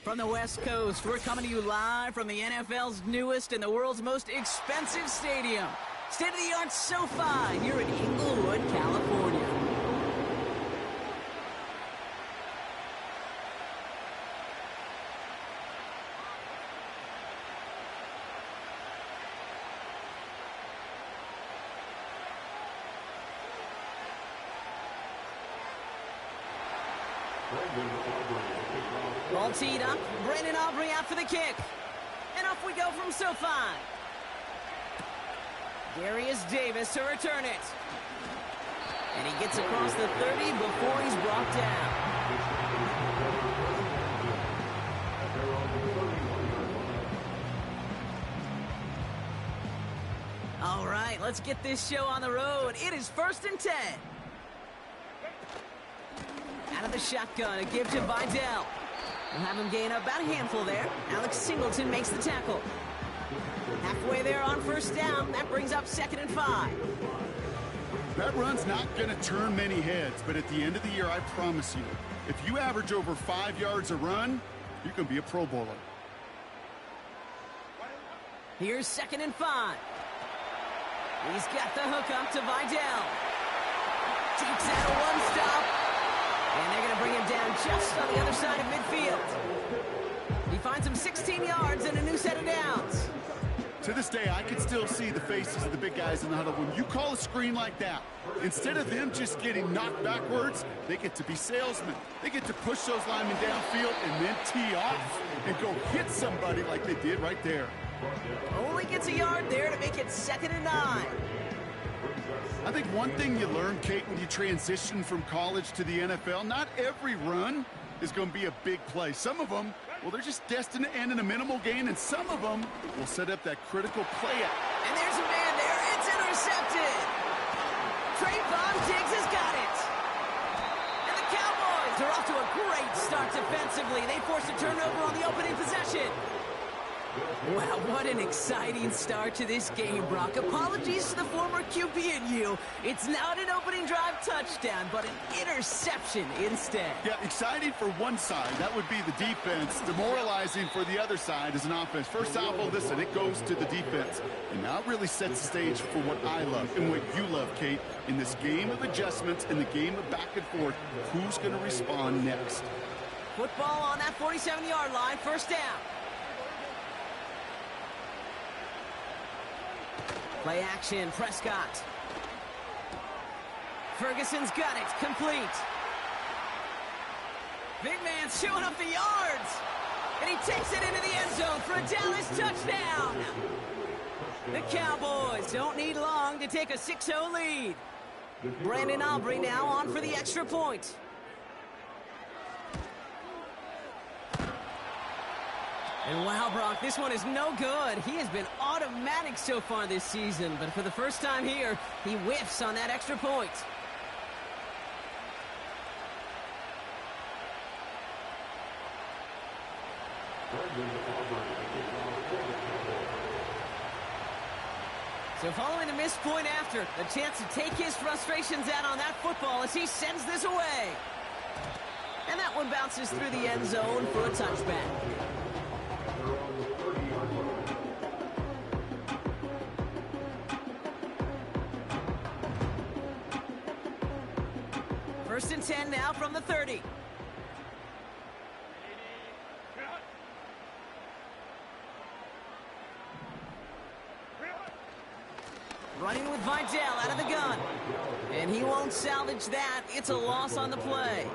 From the West Coast, we're coming to you live from the NFL's newest and the world's most expensive stadium. State-of-the-art SoFi here in Inglewood, California. Ball teed up. Brandon Aubrey out for the kick. And off we go from SoFi. Darius Davis to return it. And he gets across the 30 before he's brought down. All right, let's get this show on the road. It is 1st and 10. Out of the shotgun, a give to Vidal. We'll have him gain about a handful there. Alex Singleton makes the tackle. Halfway there on 1st down. That brings up 2nd and 5. That run's not going to turn many heads, but at the end of the year, I promise you, if you average over 5 yards a run, you can be a Pro Bowler. Here's 2nd and 5. He's got the hook up to Vidal. Takes out a one-stop. And they're going to bring him down just on the other side of midfield. He finds him 16 yards and a new set of downs. To this day, I can still see the faces of the big guys in the huddle. When you call a screen like that, instead of them just getting knocked backwards, they get to be salesmen. They get to push those linemen downfield and then tee off and go hit somebody like they did right there. Only gets a yard there to make it 2nd and 9. I think one thing you learn, Kate, when you transition from college to the NFL, not every run is going to be a big play. Some of them, well, they're just destined to end in a minimal gain, and some of them will set up that critical play out. And there's a man there. It's intercepted. Trayvon Diggs has got it. And the Cowboys are off to a great start defensively. They force a turnover on the opening possession. Wow, what an exciting start to this game, Brock. Apologies to the former QB and you. It's not an opening drive touchdown, but an interception instead. Yeah, exciting for one side. That would be the defense. Demoralizing for the other side as an offense. First salvo, listen, it goes to the defense. And now it really sets the stage for what I love and what you love, Kate. In this game of adjustments, in the game of back and forth, who's going to respond next? Football on that 47-yard line, 1st down. Play action, Prescott. Ferguson's got it, complete. Big man's showing up the yards. And he takes it into the end zone for a Dallas touchdown. The Cowboys don't need long to take a 6-0 lead. Brandon Aubrey now on for the extra point. And wow, Brock, this one is no good. He has been automatic so far this season, but for the first time here, he whiffs on that extra point. So following a missed point after, the chance to take his frustrations out on that football as he sends this away. And that one bounces through the end zone for a touchback. First and 10 now from the 30. Running with Vidal out of the gun. And he won't salvage that. It's a loss on the play.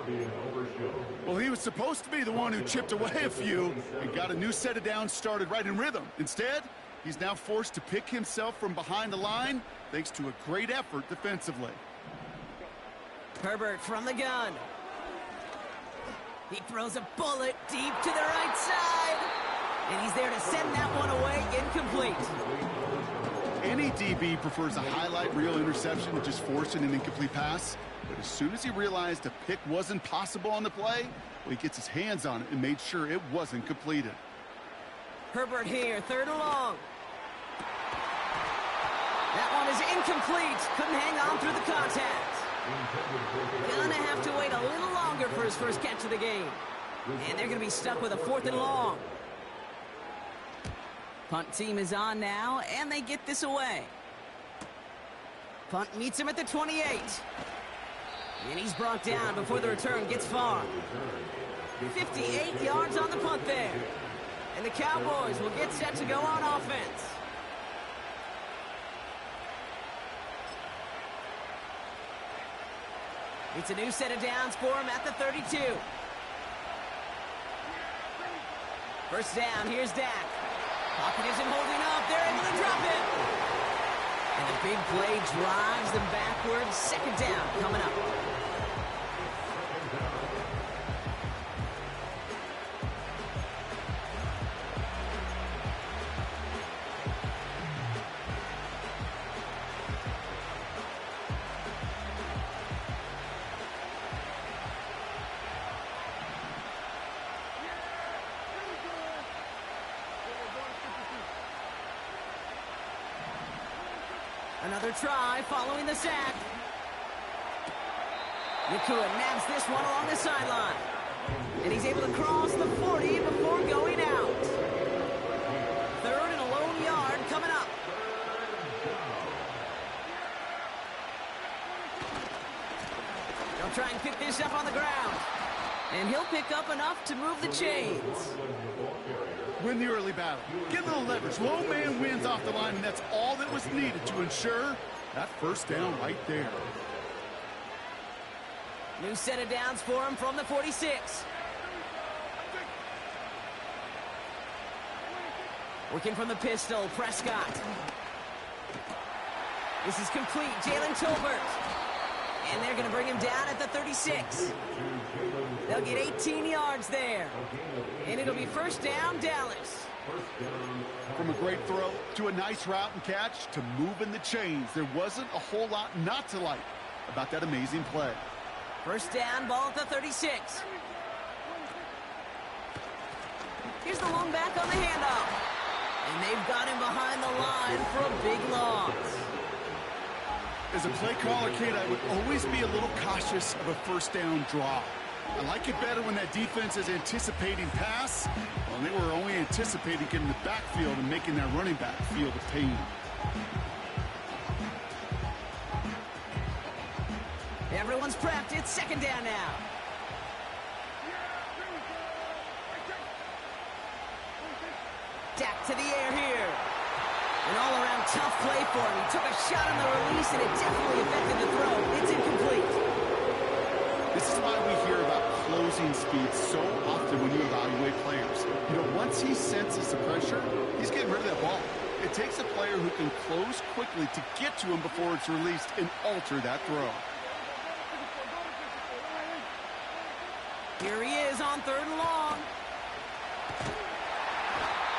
Well, he was supposed to be the one who chipped away a few and got a new set of downs started right in rhythm. Instead, he's now forced to pick himself from behind the line thanks to a great effort defensively. Herbert from the gun. He throws a bullet deep to the right side. And he's there to send that one away, incomplete. Any DB prefers a highlight reel interception to just forcing an incomplete pass. But as soon as he realized a pick wasn't possible on the play, well, he gets his hands on it and made sure it wasn't completed. Herbert here, 3rd and long. That one is incomplete. Couldn't hang on through the contact. Gonna have to wait a little longer for his first catch of the game. And they're going to be stuck with a 4th and long. Punt team is on now, and they get this away. Punt meets him at the 28. And he's brought down before the return gets far. 58 yards on the punt there. And the Cowboys will get set to go on offense. It's a new set of downs for him at the 32. First down, here's Dak. Pocket isn't holding up. They're able to drop it. And the big play drives them backwards. Second down coming up. Another try following the sack. Nakua nabs this one along the sideline. And he's able to cross the 40 before going out. 3rd and a lone yard coming up. They'll try and pick this up on the ground. And he'll pick up enough to move the chains. Win the early battle. Get a little leverage. Low man wins off the line, and that's all that was needed to ensure that first down right there. New set of downs for him from the 46. Working from the pistol, Prescott. This is complete, Jalen Tolbert. And they're going to bring him down at the 36. They'll get 18 yards there. And it'll be first down, Dallas. From a great throw to a nice route and catch to moving the chains, there wasn't a whole lot not to like about that amazing play. First down, ball at the 36. Here's the lone back on the handoff. And they've got him behind the line for a big loss. As a play caller, Kate, I would always be a little cautious of a first down draw. I like it better when that defense is anticipating pass. Well, they were only anticipating getting the backfield and making that running back feel the pain. Everyone's prepped. It's second down now. Dak to the air here. An all-around tough play for him. He took a shot on the release, and it definitely affected the throw. It's incomplete. This is why we hear about closing speed so often when you evaluate players. You know, once he senses the pressure, he's getting rid of that ball. It takes a player who can close quickly to get to him before it's released and alter that throw. Here he is on 3rd and long.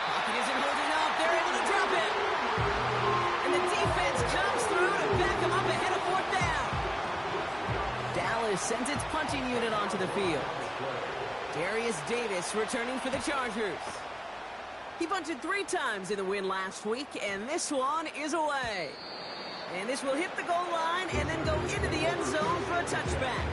Pocket isn't holding up. They're able to drop it. And the defense comes through to back him up ahead of 4th down. Dallas sends its punching unit onto the field. Darius Davis returning for the Chargers. He bunted 3 times in the win last week, and this one is away. And this will hit the goal line and then go into the end zone for a touchback.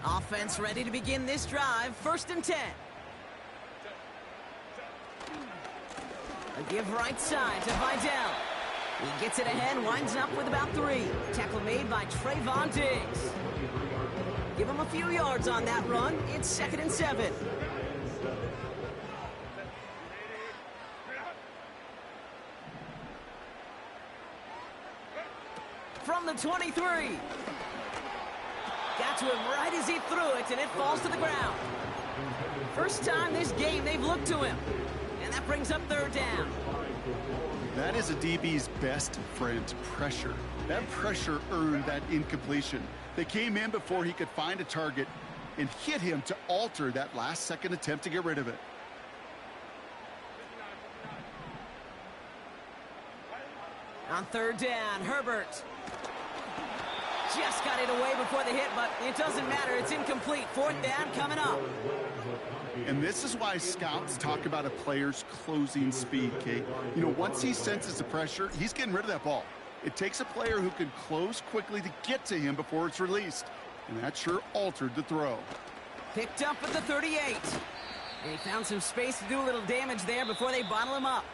Offense ready to begin this drive. 1st and 10. A give right side to Vidal. He gets it ahead, winds up with about 3. Tackle made by Trayvon Diggs. Give him a few yards on that run. It's 2nd and 7. From the 23. Got to him right as he threw it, and it falls to the ground. First time this game they've looked to him. And that brings up 3rd down. That is a DB's best friend, pressure. That pressure earned that incompletion. They came in before he could find a target and hit him to alter that last-second attempt to get rid of it. On 3rd down, Herbert. Just got it away before the hit, but it doesn't matter. It's incomplete. 4th down coming up. And this is why scouts talk about a player's closing speed, Kate. You know, once he senses the pressure, he's getting rid of that ball. It takes a player who can close quickly to get to him before it's released. And that sure altered the throw. Picked up at the 38. And he found some space to do a little damage there before they bottle him up.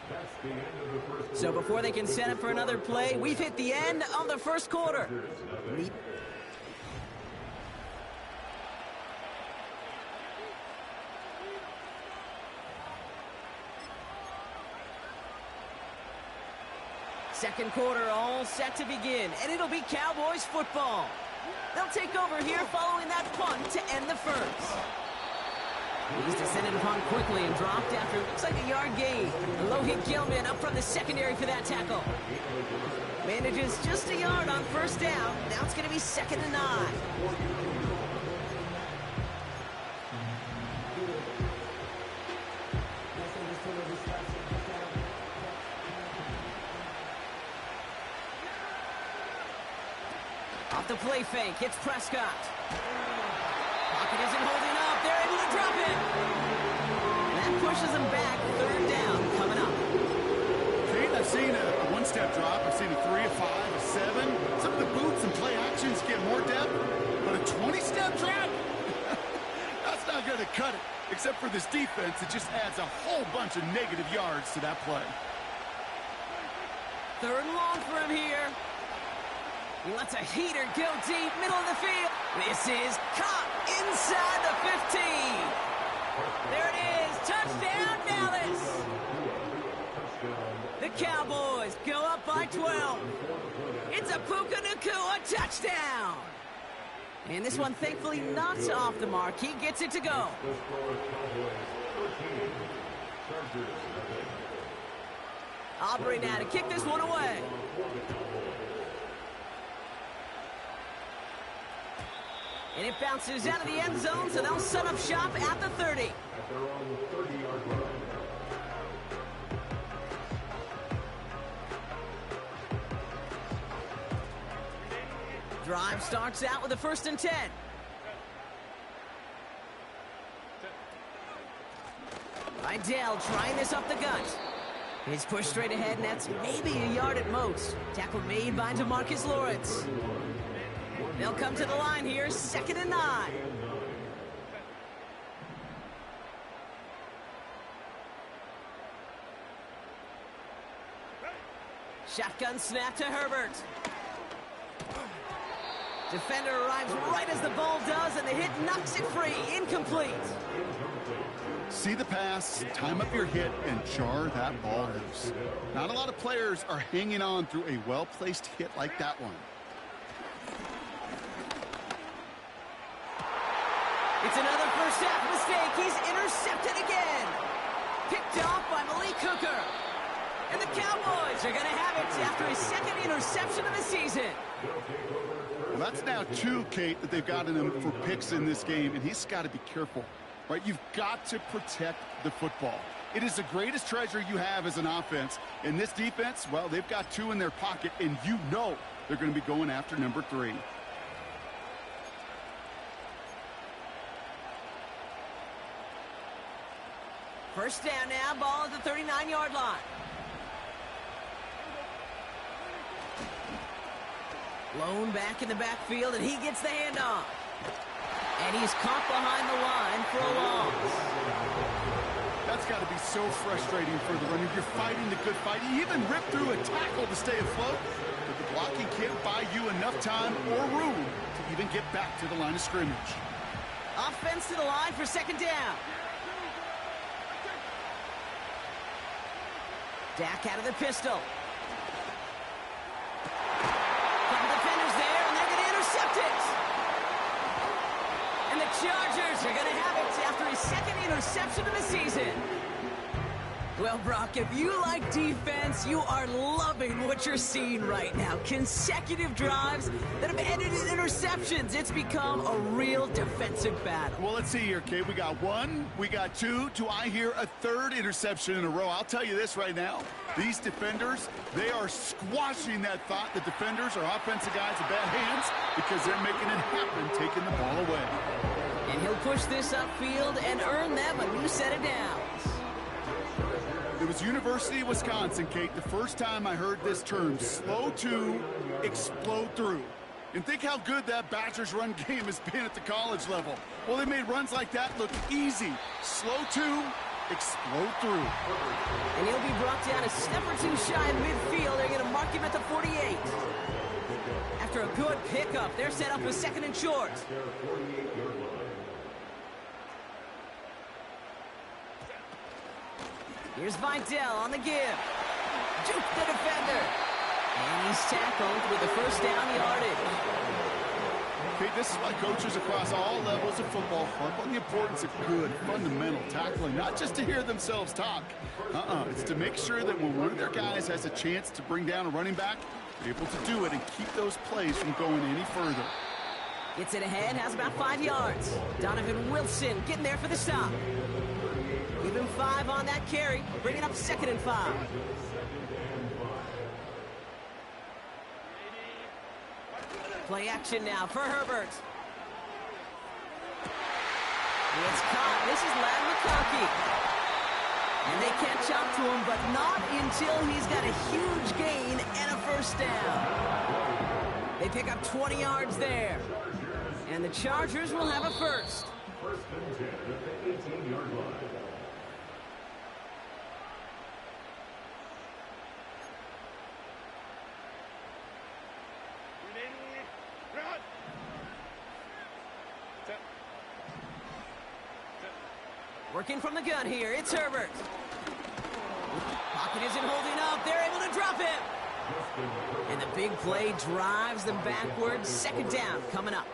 So before they can set up for another play, we've hit the end of the first quarter. Second quarter all set to begin, and it'll be Cowboys football. They'll take over here following that punt to end the first. He's descended upon quickly and dropped after it looks like a yard gain. A low-hit Gilman up from the secondary for that tackle. Manages just a yard on first down. Now it's going to be 2nd and 9. Off the play fake, hits Prescott. Pocket isn't holding up. They're able to drop it. That pushes them back. 3rd down coming up. Kate, I've seen a one-step drop. I've seen a 3, a 5, a 7. Some of the boots and play actions get more depth. But a 20-step drop? That's not going to cut it. Except for this defense, it just adds a whole bunch of negative yards to that play. 3rd and long for him here. He lets a heater go deep, middle of the field. This is caught inside the 15. There it is, touchdown Dallas. The Cowboys go up by 12. It's a Puka Nacua touchdown. And this one thankfully not off the mark. He gets it to go. Aubrey now to kick this one away. And it bounces out of the end zone, so they'll set up shop at the 30. Drive starts out with a 1st and 10. Idell trying this up the gut. He's pushed straight ahead, and that's maybe a yard at most. Tackle made by DeMarcus Lawrence. They'll come to the line here, 2nd and 9. Shotgun snap to Herbert. Defender arrives right as the ball does, and the hit knocks it free. Incomplete. See the pass, time up your hit, and jar that ball loose. Not a lot of players are hanging on through a well-placed hit like that one. It's another first half mistake. He's intercepted again. Picked off by Malik Hooker. And the Cowboys are going to have it after his 2nd interception of the season. Well, that's now 2, Kate, that they've gotten him for picks in this game, and he's got to be careful. Right? You've got to protect the football. It is the greatest treasure you have as an offense. And this defense, well, they've got 2 in their pocket, and you know they're going to be going after number 3. First down now, ball at the 39-yard line. Lone back in the backfield, and he gets the handoff. And he's caught behind the line for a loss. That's got to be so frustrating for the runner. You're fighting the good fight. You even rip through a tackle to stay afloat, but the blocking can't buy you enough time or room to even get back to the line of scrimmage. Offense to the line for 2nd down. Dak out of the pistol. Couple defenders there, and they're going to intercept it. And the Chargers are going to have it after his 2nd interception of the season. Well, Brock, if you like defense, you are loving what you're seeing right now. Consecutive drives that have ended in interceptions. It's become a real defensive battle. Well, let's see here, Kate. We got 1, we got 2. Do I hear a 3rd interception in a row? I'll tell you this right now. These defenders, they are squashing that thought. The defenders are offensive guys in bad hands because they're making it happen, taking the ball away. And he'll push this upfield and earn them a new set of downs. It was University of Wisconsin, Kate, the first time I heard this term, slow to explode through. And think how good that Badgers run game has been at the college level. Well, they made runs like that look easy. Slow to explode through. And he'll be brought down a step or two shy of midfield. They're going to mark him at the 48. After a good pickup, they're set up with second and short. Here's Vidal on the give. Juke the defender. And he's tackled with the first down yardage. Okay, this is why coaches across all levels of football harp on the importance of good, fundamental tackling, not just to hear themselves talk. It's to make sure that when one of their guys has a chance to bring down a running back, they're able to do it and keep those plays from going any further. Gets it ahead, has about 5 yards. Donovan Wilson getting there for the stop. Give him 5 on that carry, bringing up 2nd and 5. Play action now for Herbert. It's caught. This is Lad McConkey. And they catch up to him, but not until he's got a huge gain and a first down. They pick up 20 yards there. And the Chargers will have a first. First and 10 at the 18-yard line. Working from the gun here, it's Herbert. Pocket isn't holding up, they're able to drop him. And the big play drives them backwards. 2nd down coming up.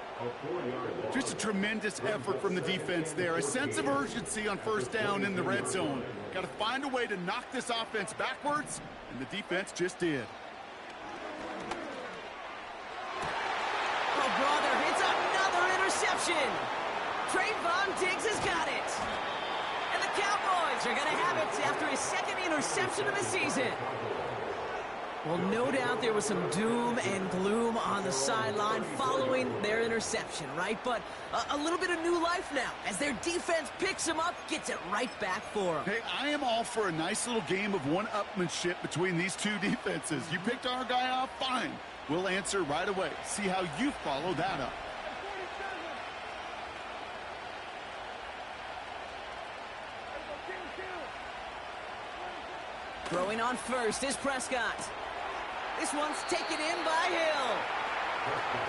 Just a tremendous effort from the defense there. A sense of urgency on first down in the red zone. Got to find a way to knock this offense backwards, and the defense just did. Oh, brother, it's another interception. Trayvon Diggs has got it. And the Cowboys are going to have it after his 2nd interception of the season. Well, no doubt there was some doom and gloom on the sideline following their interception, right? But a little bit of new life now as their defense picks him up, gets it right back for them. Hey, I am all for a nice little game of one-upmanship between these two defenses. You picked our guy off, fine. We'll answer right away. See how you follow that up. Throwing on first is Prescott. This one's taken in by Hill.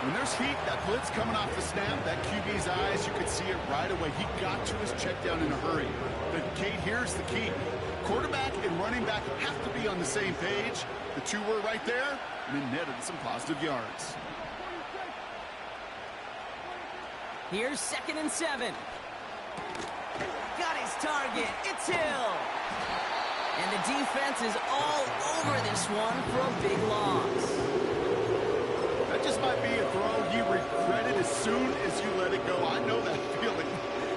When there's heat, that blitz coming off the snap, that QB's eyes, you could see it right away. He got to his check down in a hurry. But, Kate, here's the key. Quarterback and running back have to be on the same page. The two were right there, and it netted some positive yards. Here's 2nd and 7. Got his target. It's Hill. And the defense is all over this one for a big loss. That just might be a throw he regretted as soon as you let it go. I know that feeling.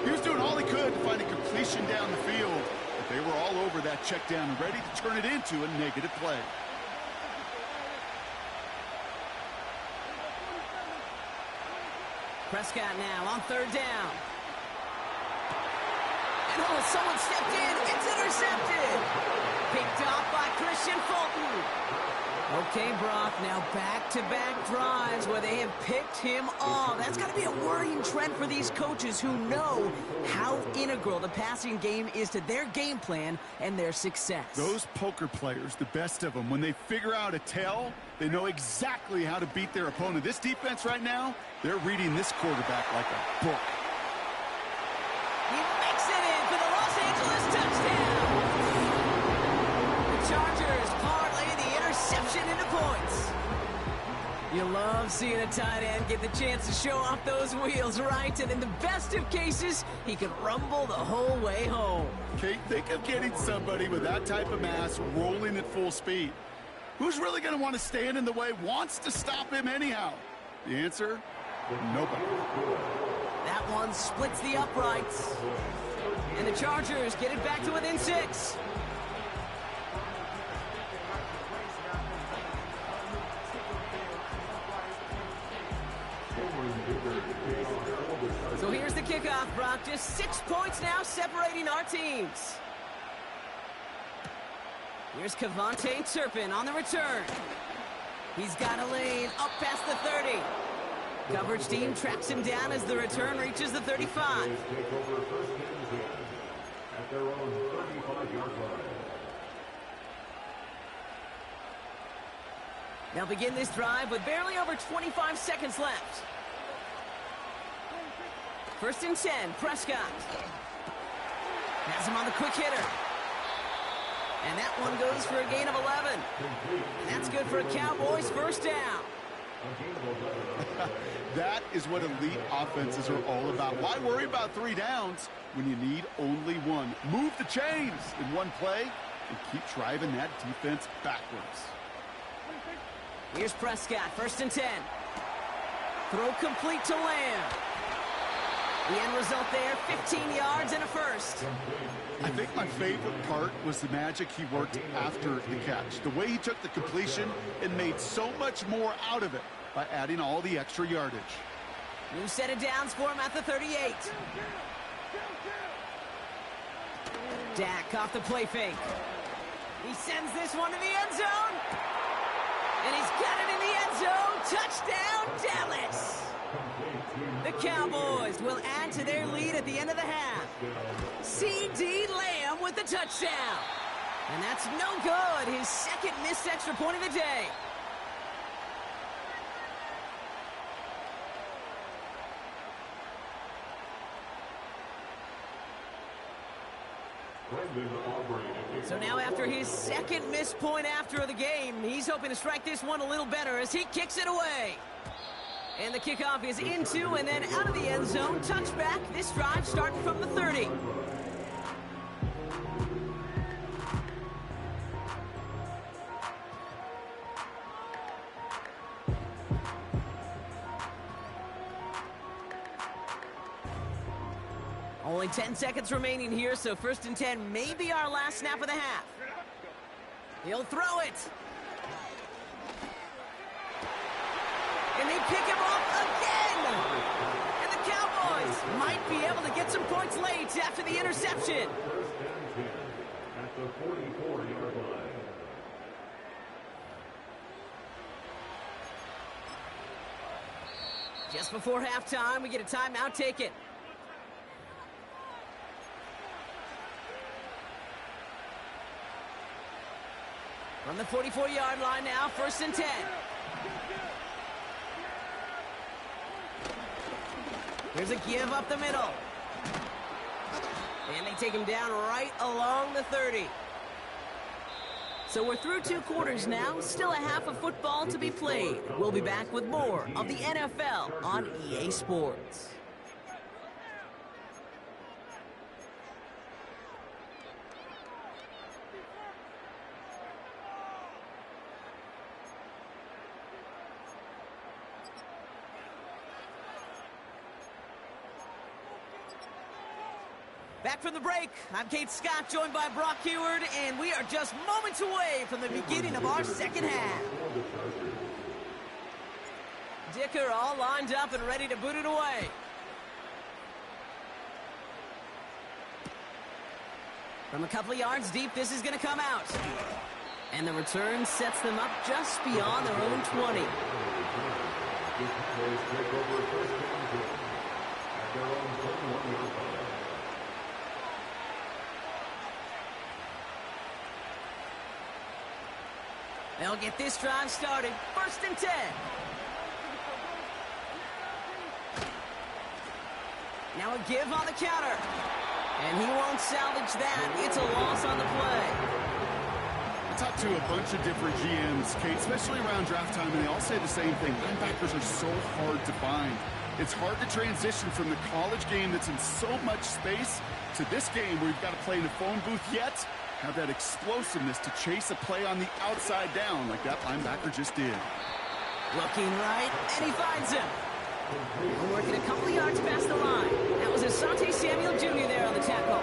He was doing all he could to find a completion down the field. But they were all over that check down and ready to turn it into a negative play. Prescott now on 3rd down. And oh, someone stepped in. It's intercepted. Picked off by Christian Fulton. Okay, Brock, now back-to-back drives where they have picked him off. That's got to be a worrying trend for these coaches who know how integral the passing game is to their game plan and their success. Those poker players, the best of them, when they figure out a tell, they know exactly how to beat their opponent. This defense right now, they're reading this quarterback like a book. He makes it in for the Los Angeles touchdown. The Chargers parlay the interception into points. You love seeing a tight end get the chance to show off those wheels, right? And in the best of cases, he could rumble the whole way home. Kate, think of getting somebody with that type of mass rolling at full speed. Who's really going to want to stand in the way, wants to stop him anyhow? The answer? Nobody. That one splits the uprights. And the Chargers get it back to within 6. So here's the kickoff, Brock. Just 6 points now separating our teams. Here's Cavante Turpin on the return. He's got a lane up past the 30. Coverage team tracks him down as the return reaches the 35. Take over first and 10 at their own 35-yard line. They'll begin this drive with barely over 25 seconds left. First and 10, Prescott. Has him on the quick hitter. And that one goes for a gain of 11. And that's good for a Cowboys first down. That is what elite offenses are all about. Why worry about 3 downs when you need only one? Move the chains in one play and keep driving that defense backwards. Here's Prescott, first and 10. Throw complete to Lamb. The end result there, 15 yards and a first. I think my favorite part was the magic he worked after the catch. The way he took the completion and made so much more out of it by adding all the extra yardage. New set of downs for him at the 38. Dak off the play fake. He sends this one to the end zone. And he's got it in the end zone. Touchdown, Dallas. The Cowboys will add to their lead at the end of the half. C.D. Lamb with the touchdown. And that's no good. His second missed extra point of the day. So now after his second missed point after the game, he's hoping to strike this one a little better as he kicks it away. And the kickoff is into and then out of the end zone. Touchback. This drive starting from the 30. Only 10 seconds remaining here, so first and 10 may be our last snap of the half. He'll throw it. And they pick him off again. And the Cowboys might be able to get some points late after the interception. First and 10 at the 44-yard line. Just before halftime, we get a timeout taken. From the 44-yard line now, first and 10. Here's a give up the middle. And they take him down right along the 30. So we're through 2 quarters now, still a half of football to be played. We'll be back with more of the NFL on EA Sports. Back from the break, I'm Kate Scott, joined by Brock Heward, and we are just moments away from the beginning of our second half. Dicker all lined up and ready to boot it away. From a couple of yards deep, this is going to come out. And the return sets them up just beyond their own 20. They'll get this drive started. First and 10. Now a give on the counter. And he won't salvage that. It's a loss on the play. I talked to a bunch of different GMs, Kate, especially around draft time, and they all say the same thing. Linebackers are so hard to find. It's hard to transition from the college game that's in so much space to this game where you've got to play in a phone booth yet have that explosiveness to chase a play on the outside down like that linebacker just did. Looking right, and he finds him. Working a couple of yards past the line. That was Asante Samuel Jr. there on the tackle.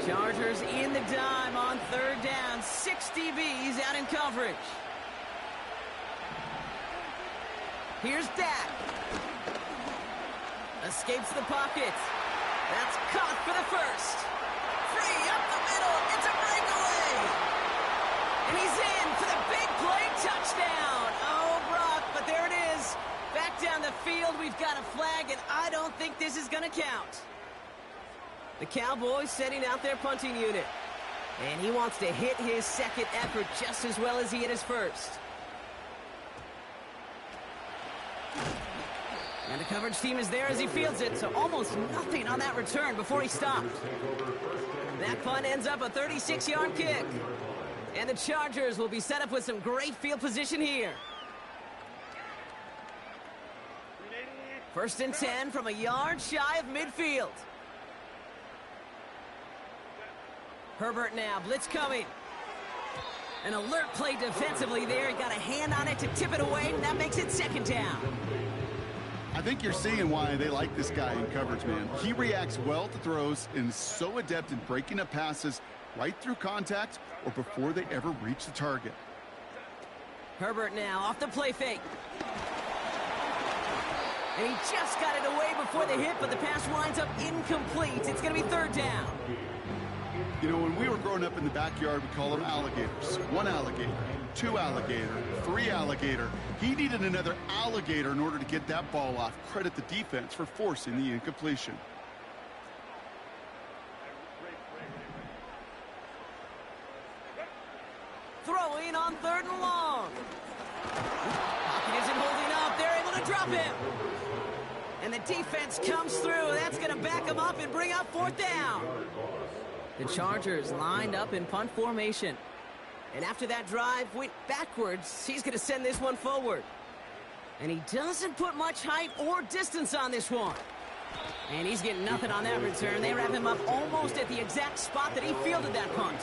Chargers in the dime on third down. 6 DBs out in coverage. Here's Dak. Escapes the pocket. That's caught for the first. free, up the middle. It's a breakaway. And he's in for the big play touchdown. Oh, Brock, but there it is. Back down the field, we've got a flag, and I don't think this is going to count. The Cowboys setting out their punting unit. And he wants to hit his second effort just as well as he hit his first. And the coverage team is there as he fields it, so almost nothing on that return before he stopped. That punt ends up a 36-yard kick. And the Chargers will be set up with some great field position here. 1st and 10 from a yard shy of midfield. Herbert now, blitz coming. An alert play defensively there. He got a hand on it to tip it away, and that makes it 2nd down. I think you're seeing why they like this guy in coverage, man. He reacts well to throws and is so adept in breaking up passes right through contact or before they ever reach the target. Herbert now off the play fake. And he just got it away before the hit, but the pass winds up incomplete. It's going to be 3rd down. You know, when we were growing up in the backyard, we call them alligators. 1 alligator, 2 alligator, 3 alligator. He needed another alligator in order to get that ball off. Credit the defense for forcing the incompletion. Throwing on 3rd and long. Pocket isn't holding up. They're able to drop him. And the defense comes through. That's going to back him up and bring up 4th down. The Chargers lined up in punt formation. And after that drive went backwards, he's going to send this one forward. And he doesn't put much height or distance on this one. And he's getting nothing on that return. They wrap him up almost at the exact spot that he fielded that punt.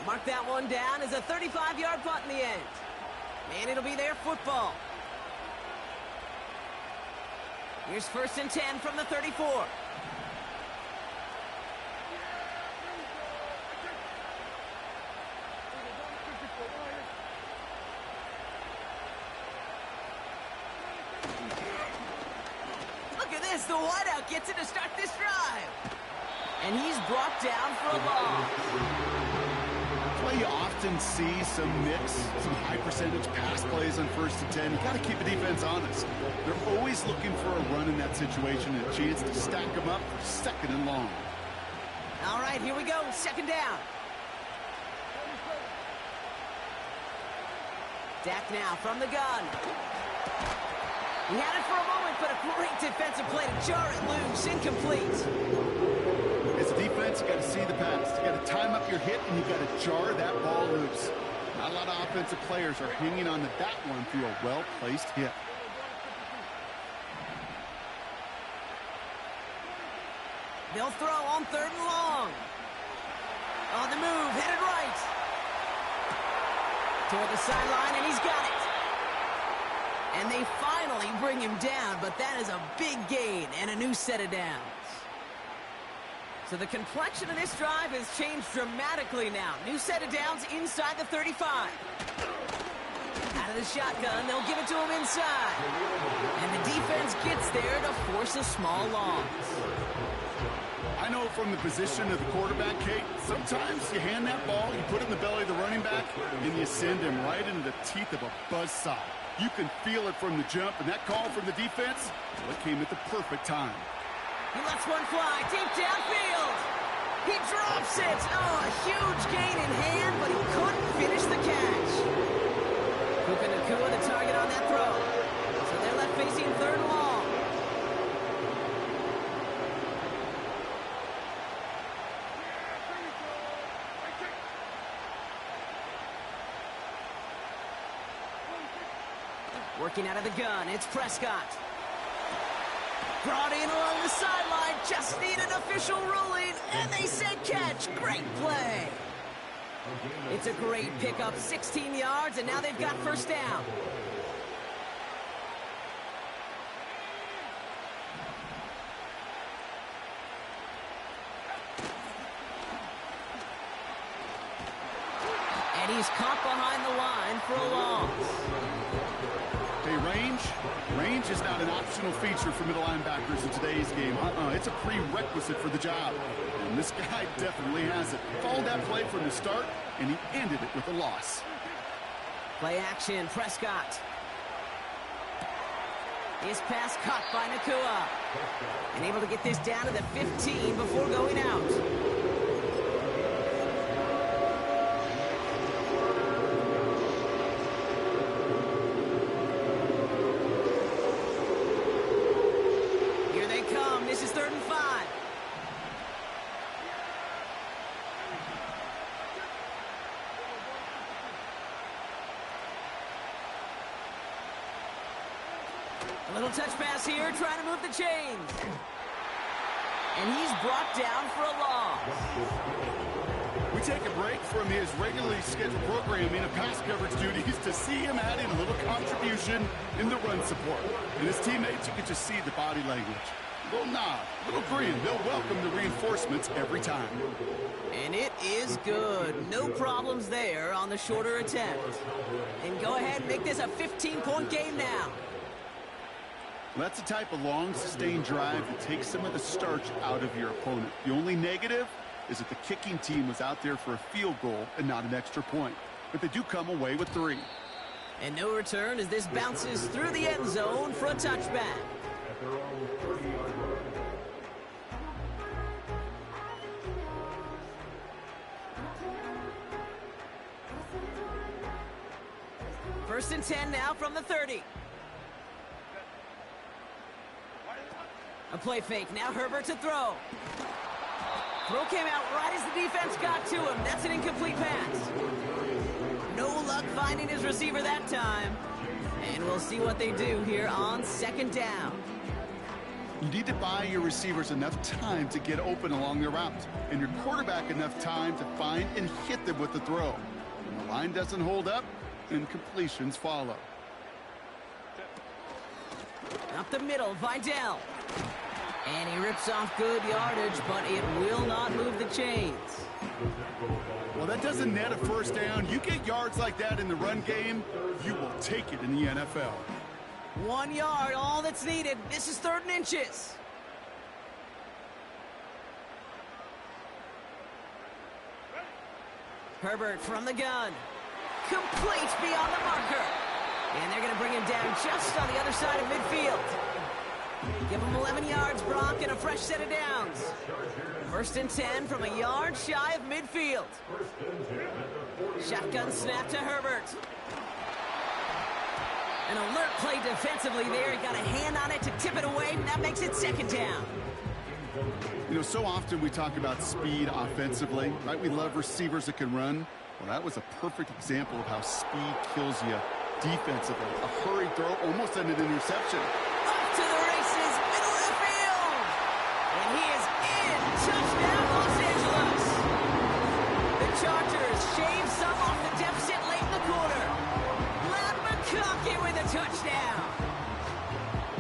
Mark that one down as a 35-yard punt in the end. And it'll be their football. Here's 1st and 10 from the 34. The wideout gets it to start this drive. And he's brought down for a loss. That's why you often see some mix, some high-percentage pass plays on 1st and 10. You got to keep the defense honest. They're always looking for a run in that situation and a chance to stack them up for 2nd and long. All right, here we go. 2nd down. Dak now from the gun. He had it for a moment, but a great defensive play to jar it loose. Incomplete. As a defense, you got to see the pass. You got to time up your hit, and you got to jar that ball loose. Not a lot of offensive players are hanging on to that one through a well-placed hit. They'll throw on 3rd and long. On the move, headed right. Toward the sideline, and he's got it. And they finally bring him down, but that is a big gain and a new set of downs. So the complexion of this drive has changed dramatically now. New set of downs inside the 35. Out of the shotgun, they'll give it to him inside. And the defense gets there to force a small loss. I know from the position of the quarterback, Kate, sometimes you hand that ball, you put it in the belly of the running back, and you send him right into the teeth of a buzzsaw. You can feel it from the jump, and that call from the defense, well, it came at the perfect time. He lets one fly deep downfield. He drops it. Oh, a huge gain in hand, but he couldn't finish the catch. Puka Nacua, the target on that throw. So they're left facing 3rd and long. Working out of the gun, it's Prescott. Brought in along the sideline, just need an official ruling, and they said catch. Great play. It's a great pickup, 16 yards, and now they've got 1st down. And he's caught behind the line for a loss. Hey, range is not an optional feature for middle linebackers in today's game. It's a prerequisite for the job. And this guy definitely has it. Called that play from the start, and he ended it with a loss. Play action, Prescott. His pass caught by Nakua. And able to get this down to the 15 before going out. Here they come. This is 3rd and 5. A little touch pass here, trying to move the chains. And he's brought down for a loss. We take a break from his regularly scheduled programming of pass coverage duties to see him add in a little contribution in the run support. And his teammates, you can just see the body language. A little nod, a little grin. They'll welcome the reinforcements every time. And it is good. No problems there on the shorter attempt. And go ahead and make this a 15-point game now. That's the type of long, sustained drive that takes some of the starch out of your opponent. The only negative is that the kicking team was out there for a field goal and not an extra point. But they do come away with 3. And no return as this bounces through the end zone for a touchback. At their own 30-yard line. First and 10 now from the 30. A play fake. Now Herbert to throw. Throw came out right as the defense got to him. That's an incomplete pass. No luck finding his receiver that time. And we'll see what they do here on 2nd down. You need to buy your receivers enough time to get open along their routes, and your quarterback enough time to find and hit them with the throw. When the line doesn't hold up, then completions follow. Up the middle, Vidal. And he rips off good yardage, but it will not move the chains. Well, that doesn't net a first down. You get yards like that in the run game, you will take it in the NFL. 1 yard, all that's needed. This is 3rd and inches. Herbert from the gun. Complete beyond the marker. And they're going to bring him down just on the other side of midfield. Give him 11 yards, Brock, and a fresh set of downs. 1st and 10 from a yard shy of midfield. Shotgun snap to Herbert. An alert play defensively there. He got a hand on it to tip it away, and that makes it 2nd down. You know, so often we talk about speed offensively, right? We love receivers that can run. Well, that was a perfect example of how speed kills you defensively. A hurried throw, almost an interception. Up to the races, middle of the field. And he is in. Touchdown, Los Angeles. The Chargers shave some off the deficit late in the quarter. Glad McConkey with a touchdown.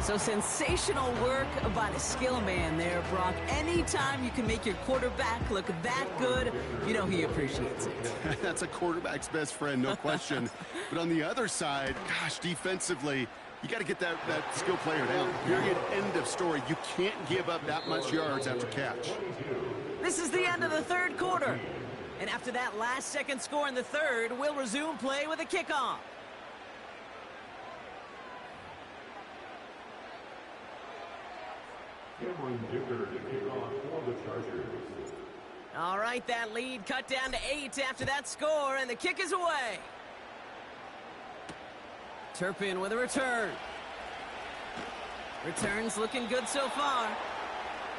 So sensational work by the skill man there, Brock. Anytime you can make your quarterback look that good, you know he appreciates it. That's a quarterback's best friend, no question. But on the other side, gosh, defensively, you got to get that skill player down. Period. End of story. You can't give up that much yards after catch. This is the end of the 3rd quarter. And after that last-second score in the 3rd, we'll resume play with a kickoff. Cameron Dicker to kick off for the Chargers. All right, that lead cut down to 8 after that score, and the kick is away. Turpin with a return. Returns looking good so far.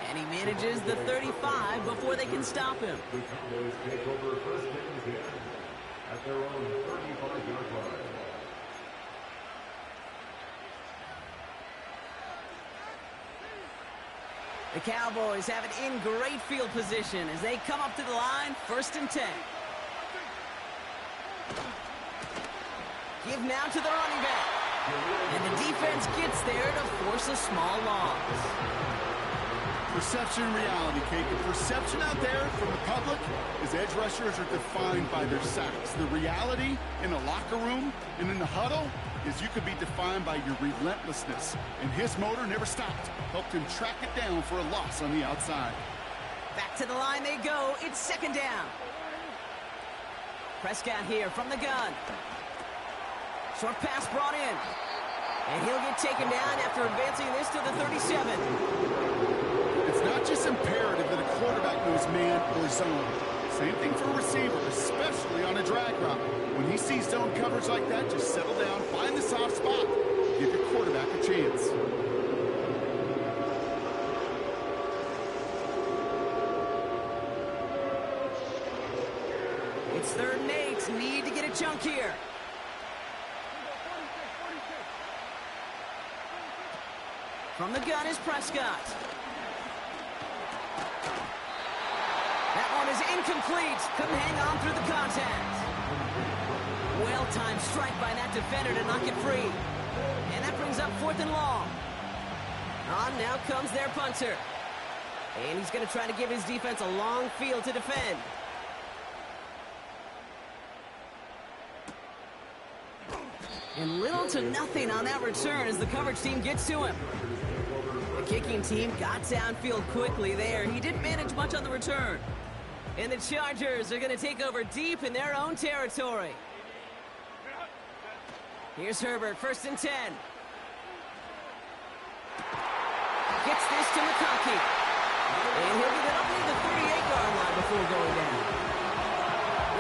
And he manages the 35 before they can stop him. The Cowboys take over 1st and 10 at their own 35-yard line. The Cowboys have it in great field position as they come up to the line, 1st and 10. Give now to the running back. And the defense gets there to force a small loss. Perception and reality, Kate. The perception out there from the public is edge rushers are defined by their sacks. The reality in the locker room and in the huddle is you could be defined by your relentlessness, and his motor never stopped. Helped him track it down for a loss on the outside. Back to the line they go. It's second down. Prescott here from the gun. Short pass brought in. And he'll get taken down after advancing this to the 37. It's not just imperative that a quarterback knows man or zone. Same thing for a receiver, especially on a drag route. When he sees zone coverage like that, just settle down, find the soft spot, give your quarterback a chance. It's 3rd and 8. Need to get a chunk here. From the gun is Prescott. That one is incomplete. Couldn't hang on through the contact. Well-timed strike by that defender to knock it free. And that brings up 4th and long. On now comes their punter. And he's going to try to give his defense a long field to defend. And little to nothing on that return as the coverage team gets to him. The kicking team got downfield quickly there. He didn't manage much on the return. And the Chargers are going to take over deep in their own territory. Here's Herbert, 1st and 10. Gets this to McConkey. And he'll get up to the 38-yard line before going down.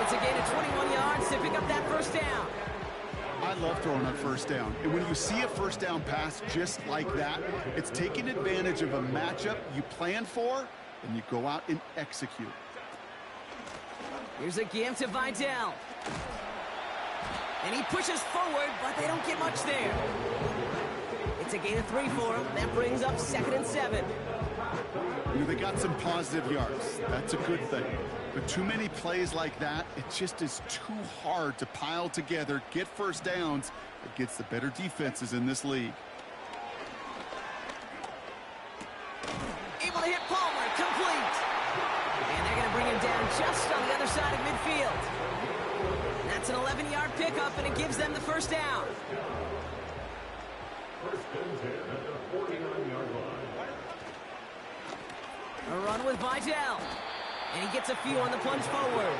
It's a gain of 21 yards to pick up that 1st down. I love throwing on 1st down. And when you see a 1st down pass just like that, it's taking advantage of a matchup you plan for, and you go out and execute. Here's a give to Vidal. And he pushes forward, but they don't get much there. It's a gain of 3 for him. That brings up 2nd and 7. You know, they got some positive yards. That's a good thing. But too many plays like that, it just is too hard to pile together, get 1st downs against the better defenses in this league. Able to hit Palmer, complete. And they're going to bring him down just on the other side of midfield. That's an 11-yard pickup, and it gives them the 1st down. 1st and 10 at the 49-yard line. A run with Vidal. And he gets a few on the plunge forward.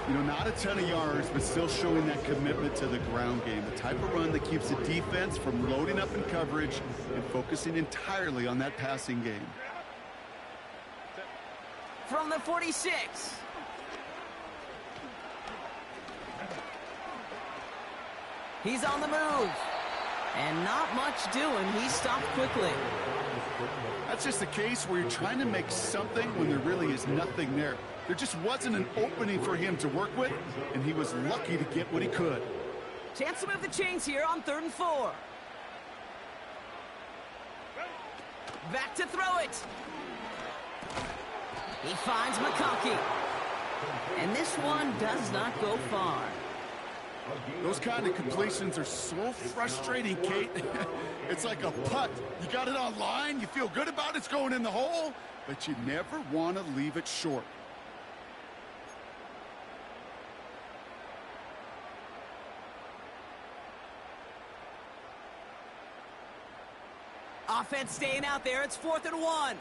You know, not a ton of yards, but still showing that commitment to the ground game. The type of run that keeps the defense from loading up in coverage and focusing entirely on that passing game. From the 46. He's on the move. And not much doing. He stopped quickly. That's just a case where you're trying to make something when there really is nothing there. There just wasn't an opening for him to work with, and he was lucky to get what he could. Chance to move the chains here on 3rd and 4. Back to throw it. He finds McConkey. And this one does not go far. Those kind of completions are so frustrating, Kate. It's like a putt. You got it on line, you feel good about it's going in the hole, but you never want to leave it short. Offense staying out there. It's 4th and 1.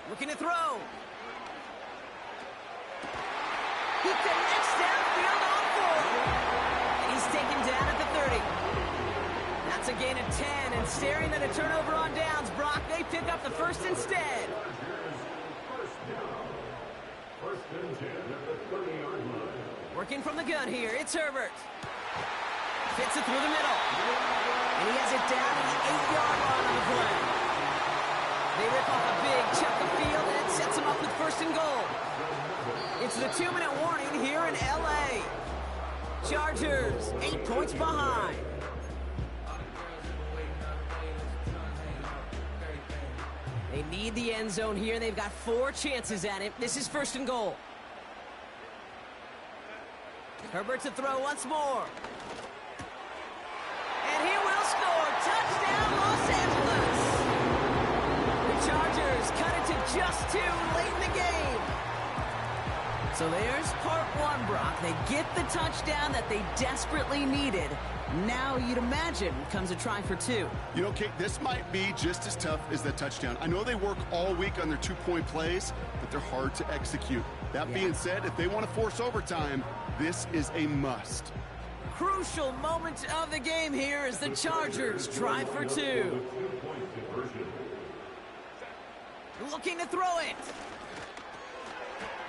Looking to throw. He connects downfield on 4. And he's taken down at the 30. That's a gain of 10. And staring at a turnover on downs, Brock, they pick up the 1st instead. 1st and 10 at the 30-yard line. Working from the gun here. It's Herbert. Fits it through the middle. And he has it down at the 8-yard line on the play. They rip off a big chunk of field, and it sets them up with 1st and goal. It's the 2-minute warning here in L.A. Chargers, 8 points behind. They need the end zone here. They've got 4 chances at it. This is 1st and goal. Herbert to throw once more. And he will score. Touchdown, Los Angeles. The Chargers cut it to just 2 late in the game. So there's part one, Brock. They get the touchdown that they desperately needed. Now, you'd imagine, comes a try for two. You know, Kate, this might be just as tough as the touchdown. I know they work all week on their two-point plays, but they're hard to execute. That being said, if they want to force overtime, this is a must. Crucial moment of the game here as the Chargers try for two. Looking to throw it.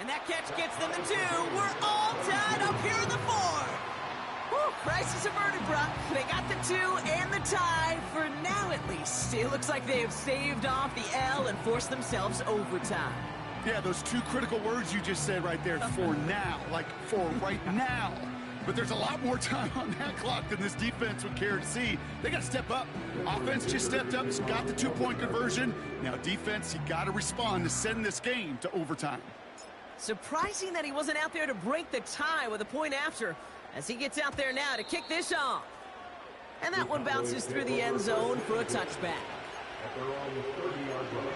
And that catch gets them the two. We're all tied up here in the fourth. Whew, crisis averted, Brock. They got the two and the tie for now, at least. It looks like they have staved off the L and forced themselves overtime. Yeah, those two critical words you just said right there, for now, like for right now. But there's a lot more time on that clock than this defense would care to see. They got to step up. Offense just stepped up, got the two-point conversion. Now defense, you got to respond to send this game to overtime. Surprising that he wasn't out there to break the tie with a point after, as he gets out there now to kick this off. And that one bounces through the end zone for a touchback. At their own 30-yard line.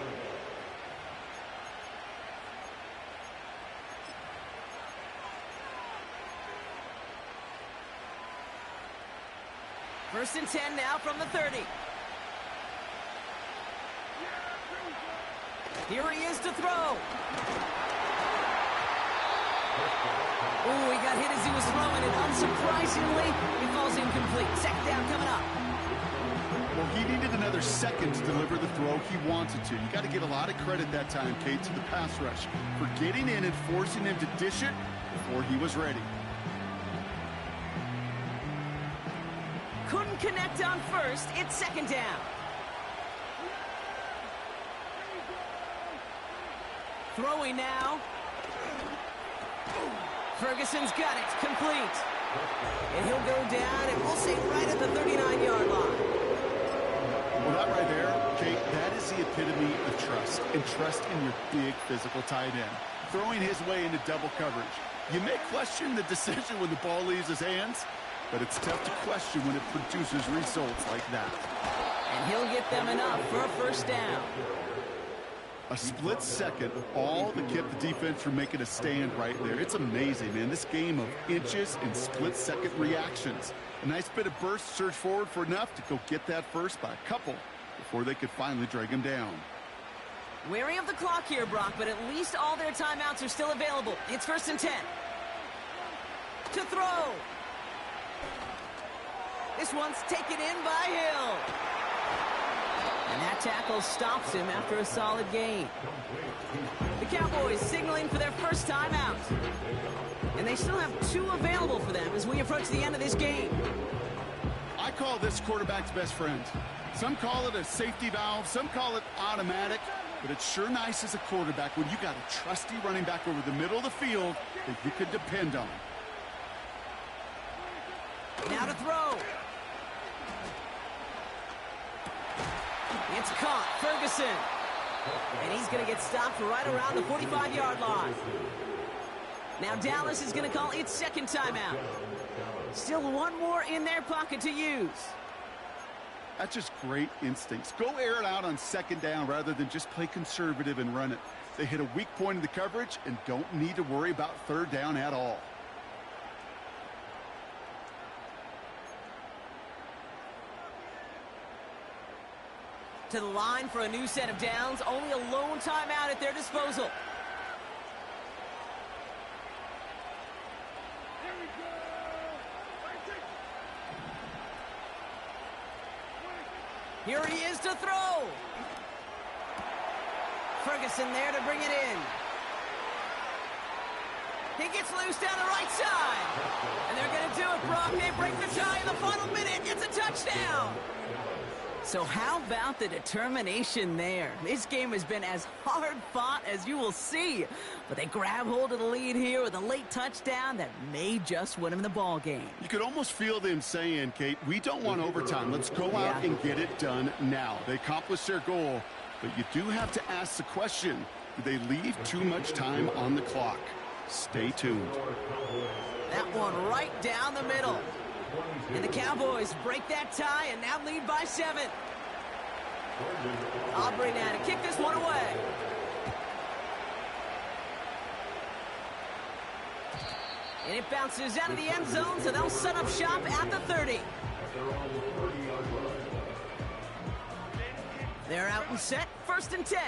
First and 10 now from the 30. Here he is to throw. Ooh, he got hit as he was throwing it. Unsurprisingly, he falls incomplete. Second down coming up. Well, he needed another second to deliver the throw he wanted to. You got to give a lot of credit that time, Kate, to the pass rush for getting in and forcing him to dish it before he was ready. Couldn't connect on first. It's second down. Throwing now. Ferguson's got it. Complete. And he'll go down, and we'll say right at the 39-yard line. Well, that right there, Kate, that is the epitome of trust. And trust in your big physical tight end. Throwing his way into double coverage. You may question the decision when the ball leaves his hands, but it's tough to question when it produces results like that. And he'll get them enough for a first down. A split second, all that kept the defense from making a stand right there. It's amazing, man. This game of inches and split-second reactions. A nice bit of burst, surge forward for enough to go get that first by a couple before they could finally drag him down. Wary of the clock here, Brock, but at least all their timeouts are still available. It's first and 10. To throw. This one's taken in by Hill. And that tackle stops him after a solid gain. The Cowboys signaling for their first timeout. And they still have two available for them as we approach the end of this game. I call this quarterback's best friend. Some call it a safety valve, some call it automatic, but it's sure nice as a quarterback when you got a trusty running back over the middle of the field that you could depend on. Now to throw. It's caught. Ferguson. And he's going to get stopped right around the 45-yard line. Now Dallas is going to call its second timeout. Still one more in their pocket to use. That's just great instincts. Go air it out on second down rather than just play conservative and run it. They hit a weak point in the coverage and don't need to worry about third down at all. To the line for a new set of downs. Only a lone timeout at their disposal. Here he is to throw. Ferguson there to bring it in. He gets loose down the right side. And they're going to do it, Brock. They break the tie in the final minute. It's a touchdown. So how about the determination there? This game has been as hard-fought as you will see. But they grab hold of the lead here with a late touchdown that may just win them the ball game. You could almost feel them saying, Kate, we don't want overtime. Let's go out and get it done now. They accomplished their goal, but you do have to ask the question, do they leave too much time on the clock? Stay tuned. That one right down the middle. And the Cowboys break that tie and now lead by 7. Aubrey now to kick this one away. And it bounces out of the end zone, so they'll set up shop at the 30. They're out and set, 1st and 10.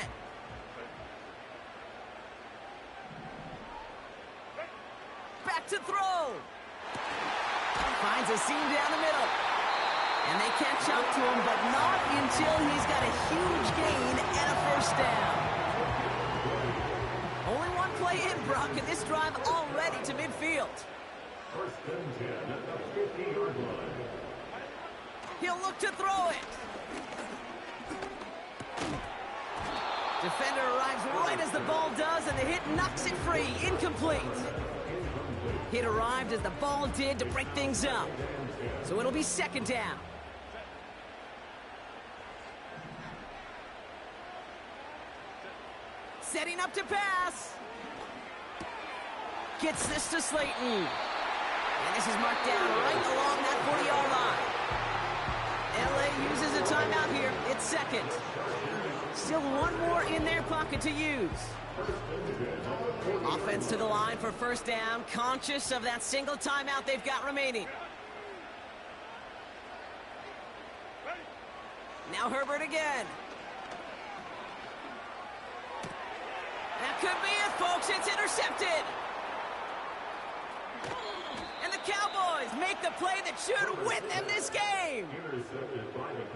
Back to throw. Finds a seam down the middle. And they catch up to him, but not until he's got a huge gain and a 1st down. Only one play in, Brock, and this drive already to midfield. 1st and 10 at the 50-yard line. He'll look to throw it. Defender arrives right as the ball does, and the hit knocks it free. Incomplete. Hit arrived as the ball did to break things up. So it'll be 2nd down. Setting up to pass. Gets this to Slayton. And this is marked down right along that 40-yard line. LA uses a timeout here. It's 2nd. Still one more in their pocket to use. Offense to the line for 1st down, conscious of that single timeout they've got remaining. Now Herbert again. That could be it, folks. It's intercepted. And the Cowboys make the play that should win them this game.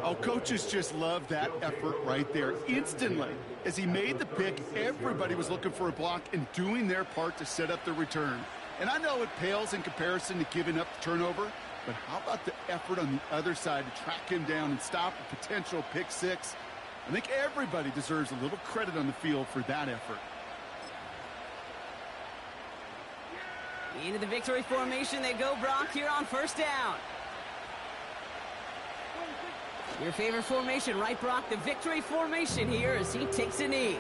Oh, coaches just love that effort right there. Instantly, as he made the pick, everybody was looking for a block and doing their part to set up the return. And I know it pales in comparison to giving up the turnover, but how about the effort on the other side to track him down and stop a potential pick 6? I think everybody deserves a little credit on the field for that effort. Into the victory formation they go, Brock, here on 1st down. Your favorite formation, right, Brock? The victory formation here as he takes a knee.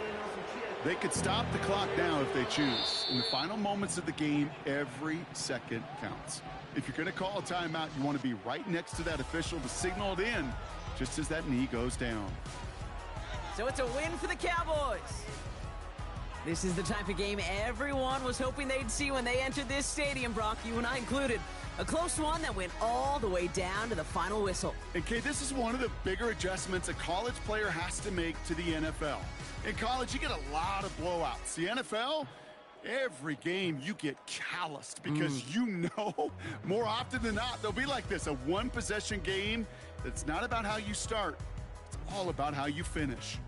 They could stop the clock now if they choose. In the final moments of the game, every second counts. If you're going to call a timeout, you want to be right next to that official to signal it in just as that knee goes down. So it's a win for the Cowboys. This is the type of game everyone was hoping they'd see when they entered this stadium, Brock, you and I included. A close one that went all the way down to the final whistle. And, Kay, this is one of the bigger adjustments a college player has to make to the NFL. In college, you get a lot of blowouts. The NFL, every game you get calloused because you know more often than not they'll be like this, a one-possession game that's not about how you start. It's all about how you finish.